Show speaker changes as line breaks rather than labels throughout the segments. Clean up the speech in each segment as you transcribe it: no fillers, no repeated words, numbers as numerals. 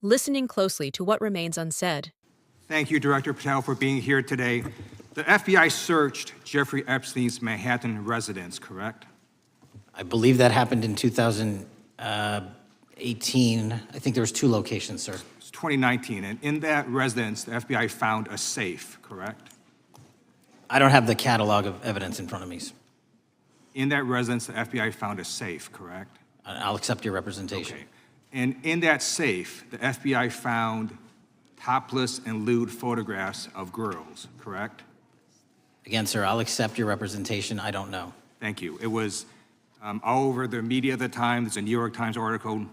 listening closely to what remains unsaid.
Thank you, Director Patel, for being here today. The FBI searched Jeffrey Epstein's Manhattan residence, correct?
I believe that happened in 2018. I think there was 2 locations, sir.
It's 2019, and in that residence, the FBI found a safe, correct?
I don't have the catalog of evidence in front of me.
In that residence, the FBI found a safe, correct?
I'll accept your representation.
Okay. And in that safe, the FBI found topless and lewd photographs of girls, correct?
Again, sir, I'll accept your representation. I don't know.
Thank you. It was all over the media at the time. There's a New York Times article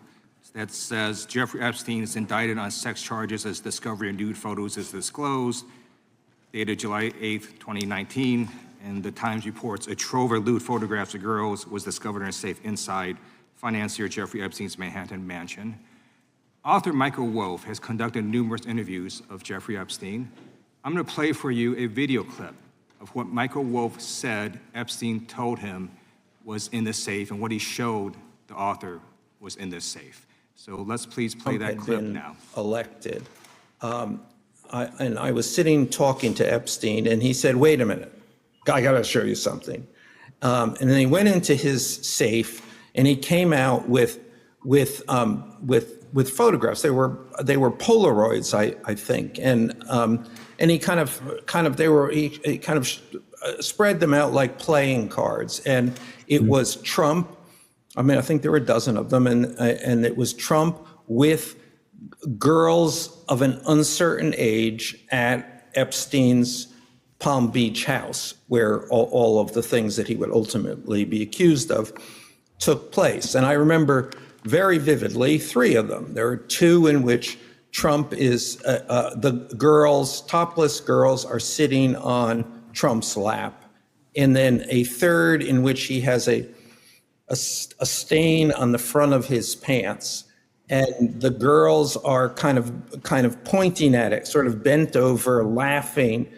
that says Jeffrey Epstein is indicted on sex charges as discovery of nude photos is disclosed, dated July 8th, 2019. And the Times reports a trove of lewd photographs of girls was discovered in a safe inside financier Jeffrey Epstein's Manhattan mansion. Author Michael Wolff has conducted numerous interviews of Jeffrey Epstein. I'm going to play for you a video clip of what Michael Wolff said Epstein told him was in the safe and what he showed the author was in this safe. So let's please play that clip now.
Elected. I was sitting talking to Epstein, and he said, "Wait a minute, I got to show you something." And then he went into his safe, and he came out with photographs. They were Polaroids, I think, and he kind of spread them out like playing cards, and it was Trump. I mean, I think there were a dozen of them, and it was Trump with girls of an uncertain age at Epstein's Palm Beach house, where all of the things that he would ultimately be accused of took place. And I remember very vividly 3 of them. There are 2 in which Trump is, the girls, topless girls, are sitting on Trump's lap. And then a 3rd in which he has a stain on the front of his pants. And the girls are kind of pointing at it, sort of bent over, laughing.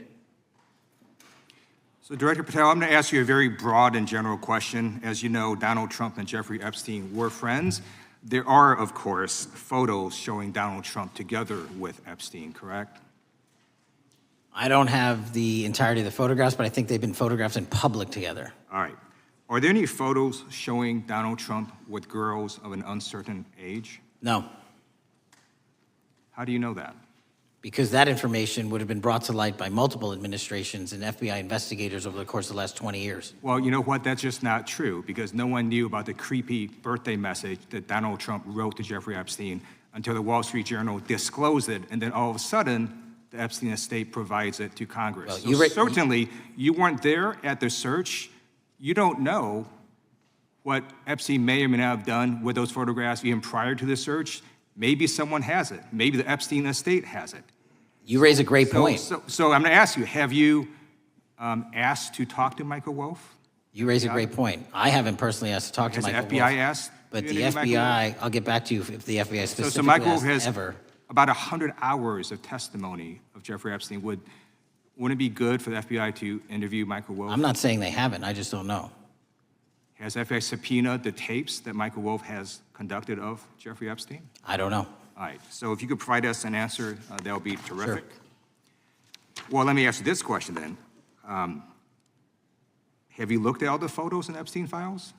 So, Director Patel, I'm going to ask you a very broad and general question. As you know, Donald Trump and Jeffrey Epstein were friends. There are, of course, photos showing Donald Trump together with Epstein, correct?
I don't have the entirety of the photographs, but I think they've been photographed in public together.
All right. Are there any photos showing Donald Trump with girls of an uncertain age?
No.
How do you know that?
Because that information would have been brought to light by multiple administrations and FBI investigators over the course of the last 20 years.
Well, you know what? That's just not true, because no one knew about the creepy birthday message that Donald Trump wrote to Jeffrey Epstein until the Wall Street Journal disclosed it, and then all of a sudden, the Epstein estate provides it to Congress.
Well,
so certainly, you weren't there at the search. You don't know what Epstein may or may not have done with those photographs even prior to the search. Maybe someone has it. Maybe the Epstein estate has it.
You raise a great point.
So I'm going to ask you, have you asked to talk to Michael Wolff?
You raise a great point. I haven't personally asked to talk to Michael Wolff.
Has the FBI asked?
But the FBI, I'll get back to you if the FBI specifically
so Michael Wolff has
ever.
About 100 hours of testimony of Jeffrey Epstein. Wouldn't it be good for the FBI to interview Michael Wolff?
I'm not saying they haven't. I just don't know.
Has FBI subpoenaed the tapes that Michael Wolff has conducted of Jeffrey Epstein?
I don't know.
All right. So if you could provide us an answer, that would be terrific.
Sure.
Well, let me ask you this question then. Have you looked at all the photos in Epstein files?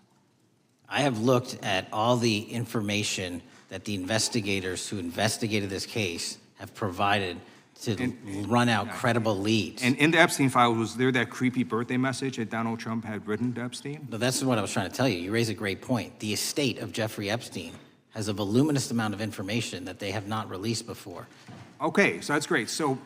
I have looked at all the information that the investigators who investigated this case have provided to run out credible leads.
And in the Epstein files, was there that creepy birthday message that Donald Trump had written to Epstein?
No, that's what I was trying to tell you. You raise a great point. The estate of Jeffrey Epstein has a voluminous amount of information that they have not released before.
Okay, so that's great. So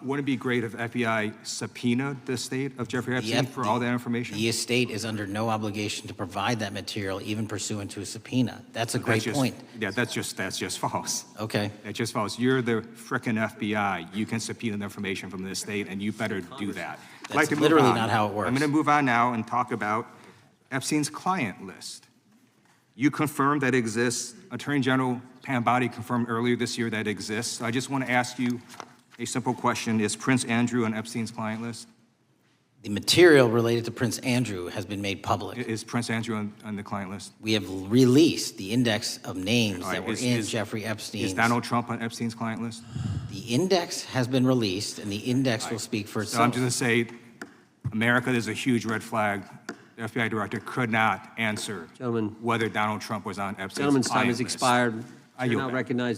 wouldn't it be great if FBI subpoenaed the estate of Jeffrey Epstein for all that information?
The estate is under no obligation to provide that material, even pursuant to a subpoena. That's a great point.
Yeah, that's just false.
Okay.
That's just false. You're the frickin' FBI. You can subpoena the information from the estate, and you better do that.
That's literally not how it works.
I'm going to move on now and talk about Epstein's client list. You confirmed that it exists. Attorney General Pam Bondi confirmed earlier this year that it exists. So I just want to ask you a simple question. Is Prince Andrew on Epstein's client list?
The material related to Prince Andrew has been made public.
Is Prince Andrew on the client list?
We have released the index of names
All right,
that were in Jeffrey Epstein's.
Is Donald Trump on Epstein's client list?
The index has been released, and the index will speak for
So I'm
itself.
just going to say, America, there's a huge red flag. The FBI director could not answer
Gentlemen.
whether Donald Trump was on Epstein's
Gentleman's time
client
has
list.
expired.
I
You're
yield
now
back.
recognized.